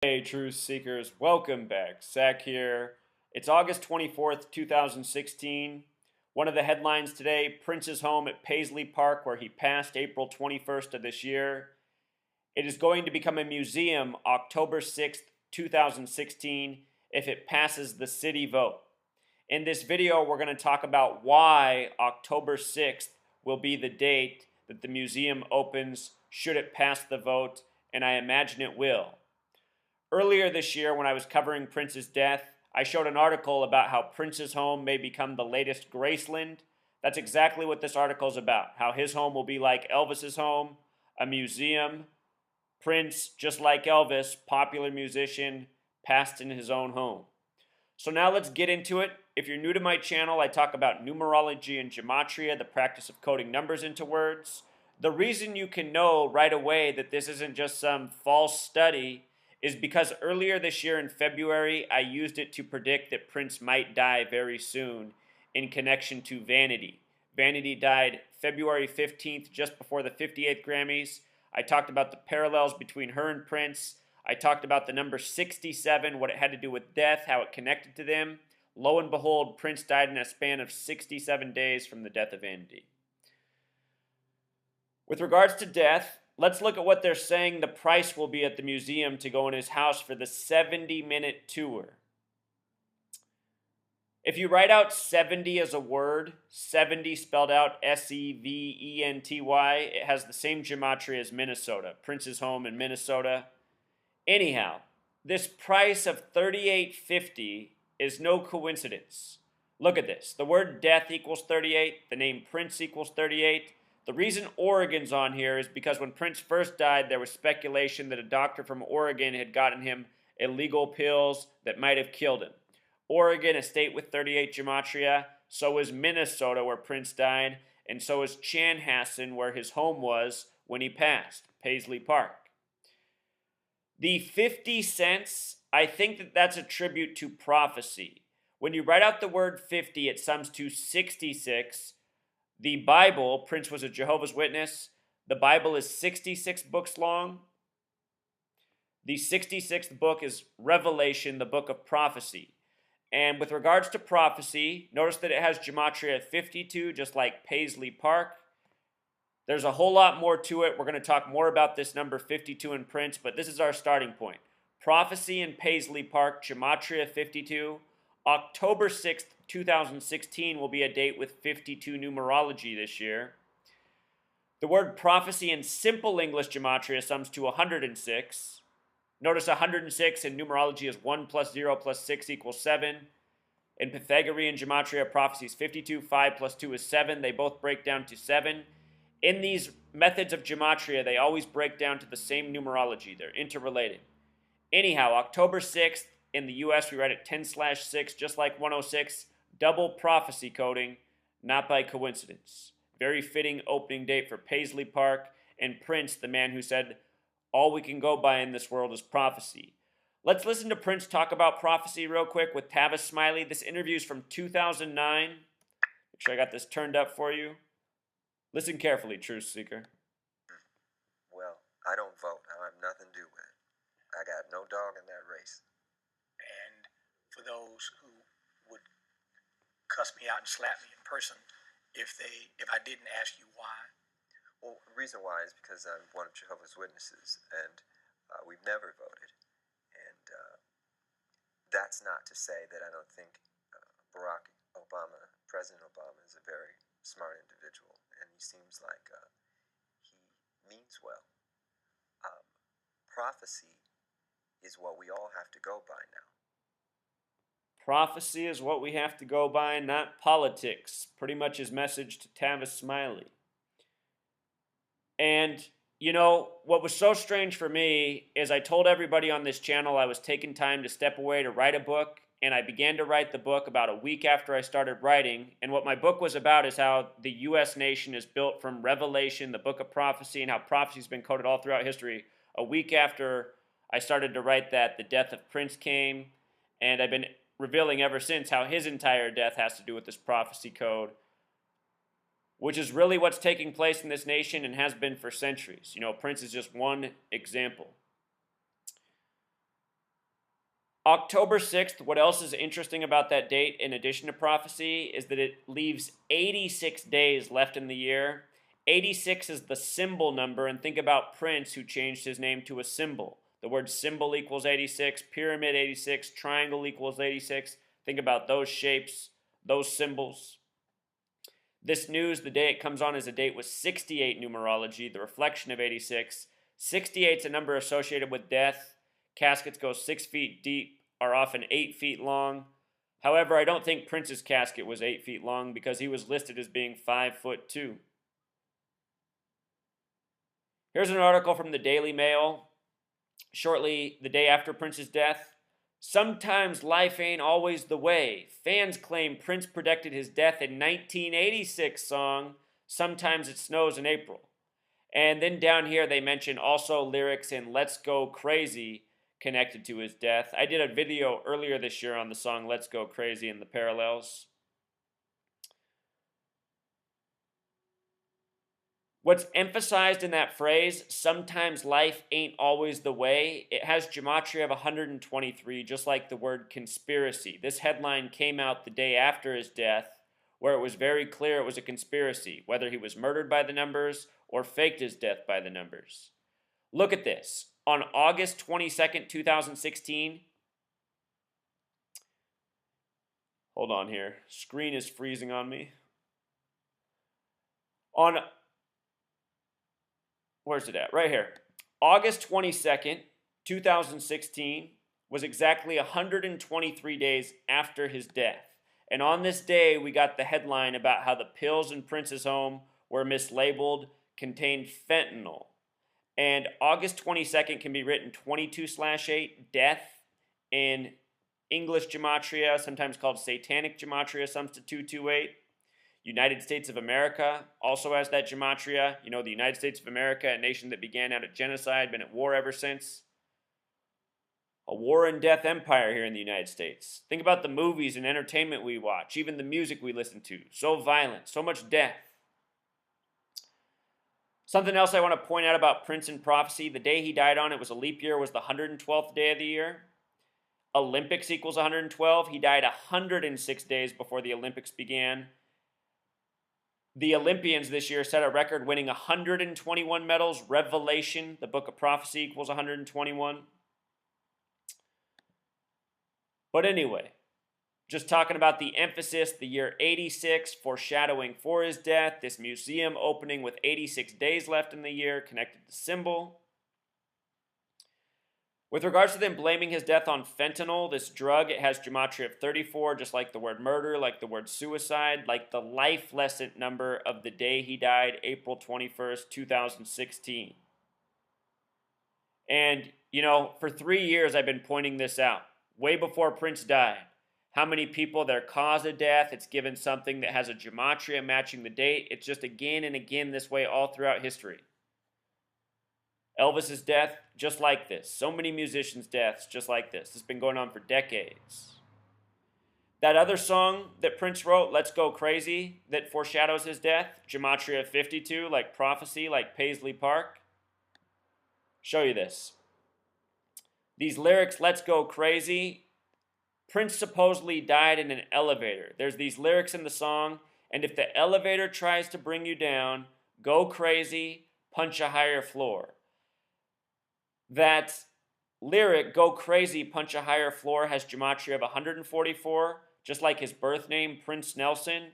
Hey, truth seekers, welcome back. Zach here. It's August 24th, 2016. One of the headlines today, Prince's home at Paisley Park, where he passed April 21st of this year. It is going to become a museum October 6th, 2016, if it passes the city vote. In this video, we're going to talk about why October 6th will be the date that the museum opens, should it pass the vote, and I imagine it will. Earlier this year, when I was covering Prince's death, I showed an article about how Prince's home may become the latest Graceland. That's exactly what this article is about, how his home will be like Elvis's home, a museum. Prince, just like Elvis, popular musician, passed in his own home. So now let's get into it. If you're new to my channel, I talk about numerology and gematria, the practice of coding numbers into words. The reason you can know right away that this isn't just some false study is because earlier this year in February, I used it to predict that Prince might die very soon in connection to Vanity. Vanity died February 15th, just before the 58th Grammys. I talked about the parallels between her and Prince. I talked about the number 67, what it had to do with death, how it connected to them. Lo and behold, Prince died in a span of 67 days from the death of Vanity. With regards to death, let's look at what they're saying the price will be at the museum to go in his house for the 70-minute tour. If you write out 70 as a word, 70 spelled out S-E-V-E-N-T-Y, it has the same gematria as Minnesota, Prince's home in Minnesota. Anyhow, this price of $38.50 is no coincidence. Look at this. The word death equals 38. The name Prince equals 38. The reason Oregon's on here is because when Prince first died, there was speculation that a doctor from Oregon had gotten him illegal pills that might have killed him. Oregon, a state with 38 gematria, so is Minnesota, where Prince died, and so is Chanhassen, where his home was when he passed, Paisley Park. The 50 cents, I think that's a tribute to prophecy. When you write out the word 50, it sums to 66. The Bible, Prince was a Jehovah's Witness. The Bible is 66 books long. The 66th book is Revelation, the book of prophecy. And with regards to prophecy, notice that it has gematria 52, just like Paisley Park. There's a whole lot more to it. We're going to talk more about this number 52 in Prince, but this is our starting point. Prophecy in Paisley Park, gematria 52. October 6th, 2016 will be a date with 52 numerology this year. The word prophecy in simple English gematria sums to 106. Notice 106 in numerology is 1 plus 0 plus 6 equals 7. In Pythagorean gematria, prophecy is 52. 5 plus 2 is 7. They both break down to 7. In these methods of gematria, they always break down to the same numerology. They're interrelated. Anyhow, October 6th, in the US, we write it 10/6, just like 106. Double prophecy coding, not by coincidence. Very fitting opening date for Paisley Park and Prince, the man who said, all we can go by in this world is prophecy. Let's listen to Prince talk about prophecy real quick with Tavis Smiley. This interview is from 2009. Make sure I got this turned up for you. Listen carefully, truth seeker. Well, I don't vote. I have nothing to do with it. I got no dog in that race. And for those who would cuss me out and slap me in person if I didn't ask you why. Well, the reason why is because I'm one of Jehovah's Witnesses, and we've never voted. And that's not to say that I don't think Barack Obama, President Obama, is a very smart individual, and he seems like he means well. Prophecy is what we all have to go by now. Prophecy is what we have to go by, not politics. Pretty much his message to Tavis Smiley. And, you know, what was so strange for me is I told everybody on this channel I was taking time to step away to write a book, and I began to write the book about a week after I started writing. And what my book was about is how the U.S. nation is built from Revelation, the book of prophecy, and how prophecy has been coded all throughout history. A week after I started to write that, the death of Prince came, and I've been revealing ever since how his entire death has to do with this prophecy code, which is really what's taking place in this nation and has been for centuries. You know, Prince is just one example. October 6th, what else is interesting about that date in addition to prophecy is that it leaves 86 days left in the year. 86 is the symbol number, and think about Prince, who changed his name to a symbol. The word symbol equals 86, pyramid 86, triangle equals 86. Think about those shapes, those symbols. This news, the day it comes on, is a date with 68 numerology, the reflection of 86. 68 is a number associated with death. Caskets go 6 feet deep, are often 8 feet long. However, I don't think Prince's casket was 8 feet long because he was listed as being 5'2". Here's an article from the Daily Mail, shortly the day after Prince's death. Sometimes life ain't always the way. Fans claim Prince predicted his death in 1986 song, Sometimes It Snows in April. And then down here they mention also lyrics in Let's Go Crazy connected to his death. I did a video earlier this year on the song Let's Go Crazy and the parallels. What's emphasized in that phrase, sometimes life ain't always the way, it has gematria of 123, just like the word conspiracy. This headline came out the day after his death, where it was very clear it was a conspiracy, whether he was murdered by the numbers or faked his death by the numbers. Look at this. On August 22nd, 2016, hold on here, screen is freezing on me. Where's it at? Right here. August 22nd, 2016 was exactly 123 days after his death. And on this day, we got the headline about how the pills in Prince's home were mislabeled, contained fentanyl. And August 22nd can be written 22/8, death, in English gematria, sometimes called satanic gematria, sums to 228. United States of America also has that gematria. You know, the United States of America, a nation that began out of genocide, been at war ever since. A war and death empire here in the United States. Think about the movies and entertainment we watch, even the music we listen to. So violent, so much death. Something else I want to point out about Prince and prophecy, the day he died on, it was a leap year, was the 112th day of the year. Olympics equals 112. He died 106 days before the Olympics began. The Olympians this year set a record, winning 121 medals. Revelation, the book of prophecy, equals 121. But anyway, just talking about the emphasis, the year 86, foreshadowing for his death, this museum opening with 86 days left in the year, connected to symbol. With regards to them blaming his death on fentanyl, this drug, it has gematria of 34, just like the word murder, like the word suicide, like the life lesson number of the day he died, April 21st, 2016. And, you know, for 3 years I've been pointing this out, way before Prince died. How many people, their cause of death, it's given something that has a gematria matching the date. It's just again and again this way all throughout history. Elvis's death, just like this. So many musicians' deaths, just like this. It's been going on for decades. That other song that Prince wrote, Let's Go Crazy, that foreshadows his death, gematria of 52, like prophecy, like Paisley Park. Show you this. These lyrics, Let's Go Crazy, Prince supposedly died in an elevator. There's these lyrics in the song, and if the elevator tries to bring you down, go crazy, punch a higher floor. That lyric, Go Crazy, Punch a Higher Floor, has gematria of 144, just like his birth name, Prince Nelson,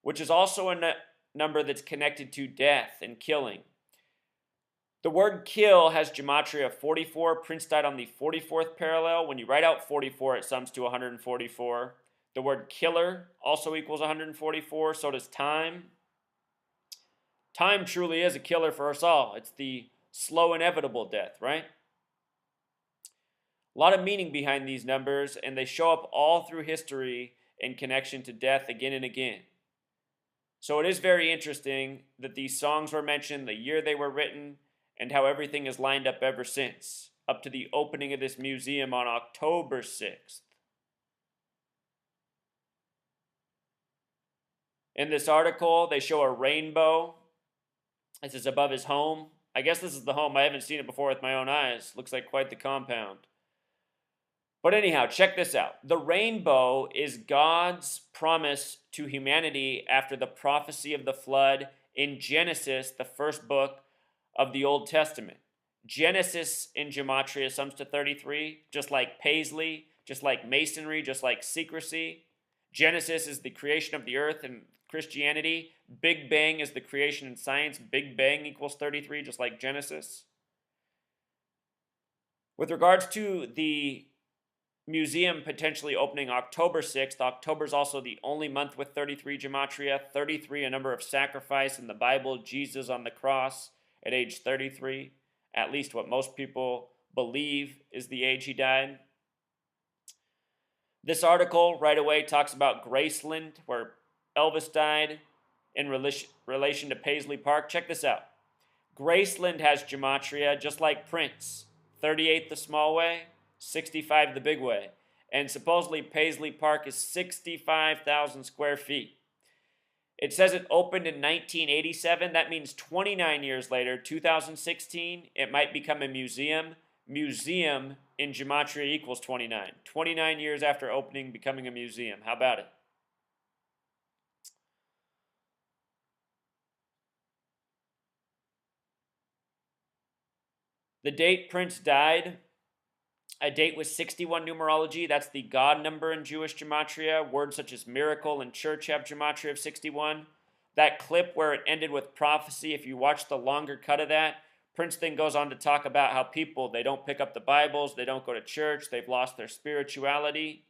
which is also a number that's connected to death and killing. The word kill has gematria of 44. Prince died on the 44th parallel. When you write out 44, it sums to 144. The word killer also equals 144. So does time. Time truly is a killer for us all. It's the slow, inevitable death, right? A lot of meaning behind these numbers, and they show up all through history in connection to death again and again. So it is very interesting that these songs were mentioned, the year they were written, and how everything has lined up ever since, up to the opening of this museum on October 6th. In this article, they show a rainbow. This is above his home. I guess this is the home. I haven't seen it before with my own eyes. Looks like quite the compound. But anyhow, check this out. The rainbow is God's promise to humanity after the prophecy of the flood in Genesis, the first book of the Old Testament. Genesis in gematria sums to 33, just like Paisley, just like masonry, just like secrecy. Genesis is the creation of the earth in Christianity. Big Bang is the creation in science. Big Bang equals 33, just like Genesis. With regards to the museum potentially opening October 6th, October is also the only month with 33 gematria. 33, a number of sacrifice in the Bible. Jesus on the cross at age 33. At least what most people believe is the age he died. This article right away talks about Graceland, where Elvis died, in relation to Paisley Park. Check this out. Graceland has gematria just like Prince. 38 the small way, 65 the big way. And supposedly Paisley Park is 65,000 square feet. It says it opened in 1987. That means 29 years later, 2016, it might become a museum. Museum in gematria equals 29. 29 years after opening, becoming a museum. How about it? The date Prince died, a date with 61 numerology. That's the God number in Jewish gematria. Words such as miracle and church have gematria of 61. That clip where it ended with prophecy, if you watch the longer cut of that, Prince then goes on to talk about how people, they don't pick up the Bibles, they don't go to church, they've lost their spirituality.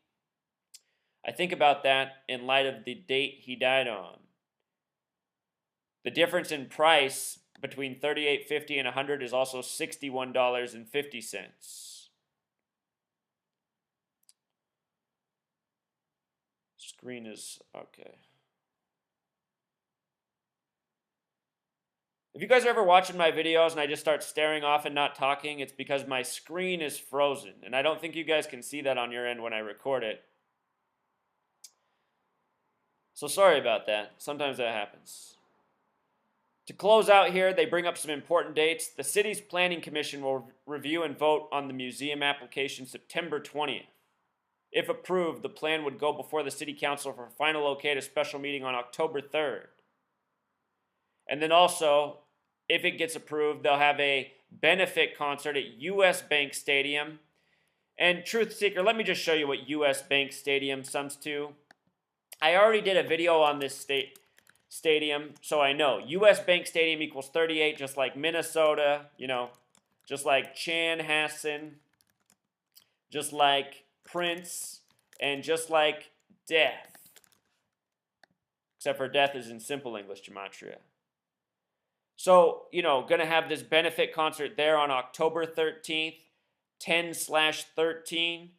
I think about that in light of the date he died on. The difference in price between $38.50 and $100 is also $61.50. Screen is okay. If you guys are ever watching my videos and I just start staring off and not talking, it's because my screen is frozen. And I don't think you guys can see that on your end when I record it. So sorry about that. Sometimes that happens. To close out here, they bring up some important dates. The city's planning commission will review and vote on the museum application September 20th. If approved, the plan would go before the city council for final okay at a special meeting on October 3rd. And then also, if it gets approved, they'll have a benefit concert at US Bank Stadium. And Truth Seeker, let me just show you what US Bank Stadium sums to. I already did a video on this stadium, so I know. US Bank Stadium equals 38, just like Minnesota, just like Chanhassen, just like Prince, and just like death. Except for death is in simple English gematria. So, going to have this benefit concert there on October 13th, 10/13,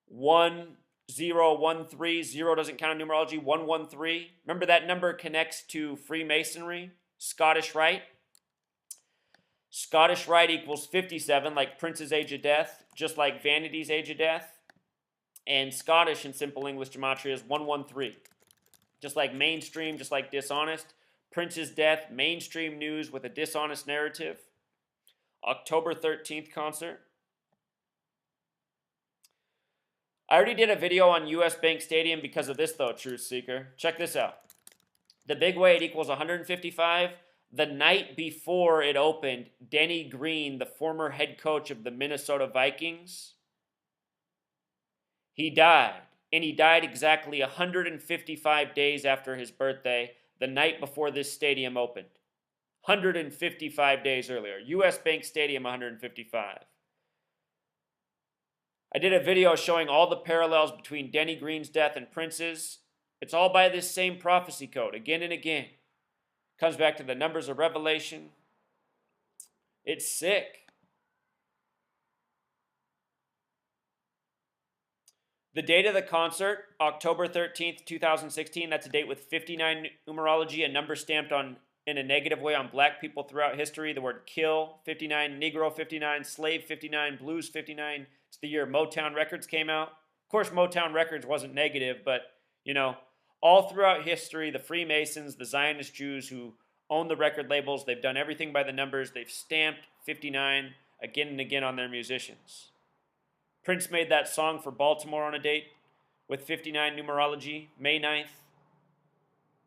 1013. 0 doesn't count in numerology, 113. Remember that number connects to Freemasonry, Scottish Rite. Scottish Rite equals 57, like Prince's age of death, just like Vanity's age of death. And Scottish in simple English gematria is 113. Just like mainstream, just like dishonest. Prince's death, mainstream news with a dishonest narrative. October 13th concert. I already did a video on US Bank Stadium because of this though, Truth Seeker. Check this out. The big weight equals 155. The night before it opened, Denny Green, the former head coach of the Minnesota Vikings, he died. And he died exactly 155 days after his birthday, the night before this stadium opened. 155 days earlier. US Bank Stadium, 155. I did a video showing all the parallels between Denny Green's death and Prince's. It's all by this same prophecy code, again and again. Comes back to the numbers of Revelation. It's sick. The date of the concert, October 13th, 2016. That's a date with 59 numerology, a number stamped on in a negative way on black people throughout history. The word kill, 59, Negro, 59, slave, 59, blues, 59. It's the year Motown Records came out. Of course, Motown Records wasn't negative, but, all throughout history, the Freemasons, the Zionist Jews who own the record labels, they've done everything by the numbers. They've stamped 59 again and again on their musicians. Prince made that song for Baltimore on a date with 59 numerology, May 9th.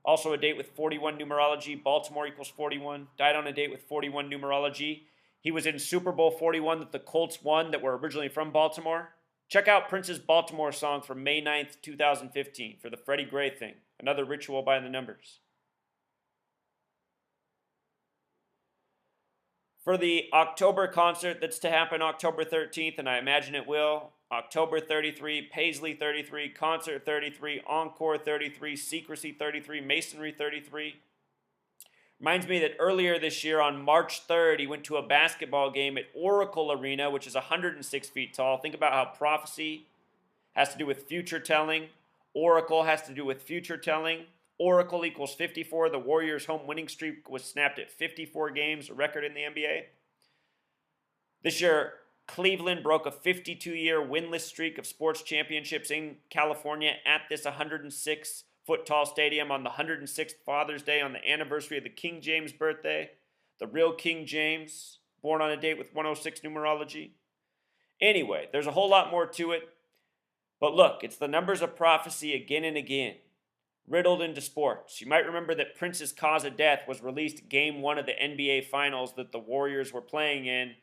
Also a date with 41 numerology, Baltimore equals 41. Died on a date with 41 numerology. He was in Super Bowl 41 that the Colts won that were originally from Baltimore. Check out Prince's Baltimore song from May 9th, 2015 for the Freddie Gray thing. Another ritual by the numbers. For the October concert that's to happen October 13th, and I imagine it will, October 33, Paisley 33, Concert 33, Encore 33, Secrecy 33, Masonry 33. Reminds me that earlier this year on March 3rd, he went to a basketball game at Oracle Arena, which is 106 feet tall. Think about how prophecy has to do with future telling. Oracle has to do with future telling. Oracle equals 54. The Warriors' home winning streak was snapped at 54 games, a record in the NBA. This year, Cleveland broke a 52-year winless streak of sports championships in California at this 106-foot-tall stadium on the 106th Father's Day on the anniversary of the King James birthday. The real King James, born on a date with 106 numerology. Anyway, there's a whole lot more to it. But look, it's the numbers of prophecy again and again, riddled into sports. You might remember that Prince's cause of death was released Game 1 of the NBA Finals that the Warriors were playing in,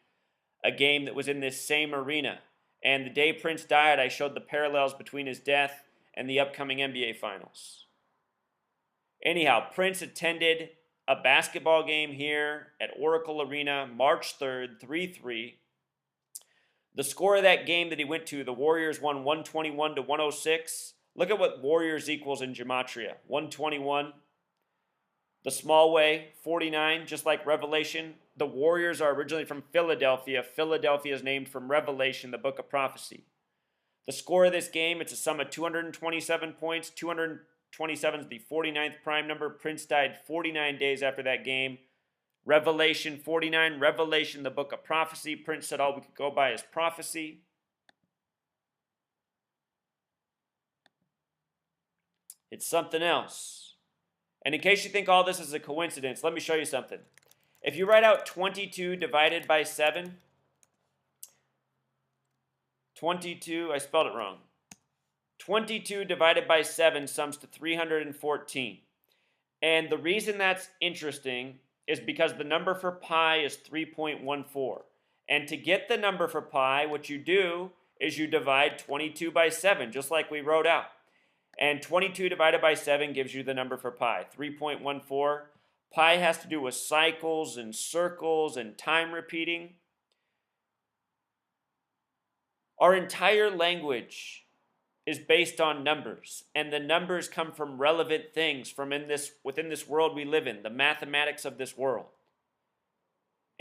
a game that was in this same arena. And the day Prince died, I showed the parallels between his death and the upcoming NBA Finals. Anyhow, Prince attended a basketball game here at Oracle Arena, March 3rd, 3-3. The score of that game that he went to, the Warriors won 121 to 106. Look at what Warriors equals in gematria. 121. The small way, 49, just like Revelation. The Warriors are originally from Philadelphia. Philadelphia is named from Revelation, the book of prophecy. The score of this game, it's a sum of 227 points. 227 is the 49th prime number. Prince died 49 days after that game. Revelation 49, Revelation, the book of prophecy. Prince said all we could go by is prophecy. It's something else. And in case you think all this is a coincidence, let me show you something. If you write out 22 divided by 7, 22, I spelled it wrong. 22 divided by 7 sums to 314. And the reason that's interesting is because the number for pi is 3.14. And to get the number for pi, what you do is you divide 22 by 7, just like we wrote out. And 22 divided by 7 gives you the number for pi, 3.14. Pi has to do with cycles and circles and time repeating. Our entire language is based on numbers, and the numbers come from relevant things from within this world we live in, the mathematics of this world.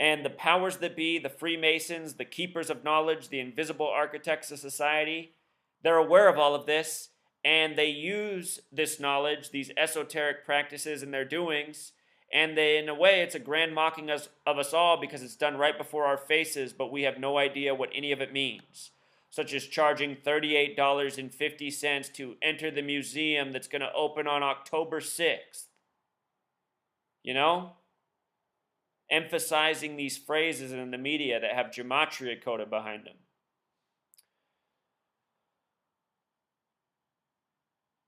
And the powers that be, the Freemasons, the keepers of knowledge, the invisible architects of society, they're aware of all of this, and they use this knowledge, these esoteric practices and their doings, and they, in a way, it's a grand mocking of us all because it's done right before our faces, but we have no idea what any of it means. Such as charging $38.50 to enter the museum that's going to open on October 6th. You know? Emphasizing these phrases in the media that have gematria coded behind them.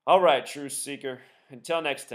All right, truth seeker. Until next time.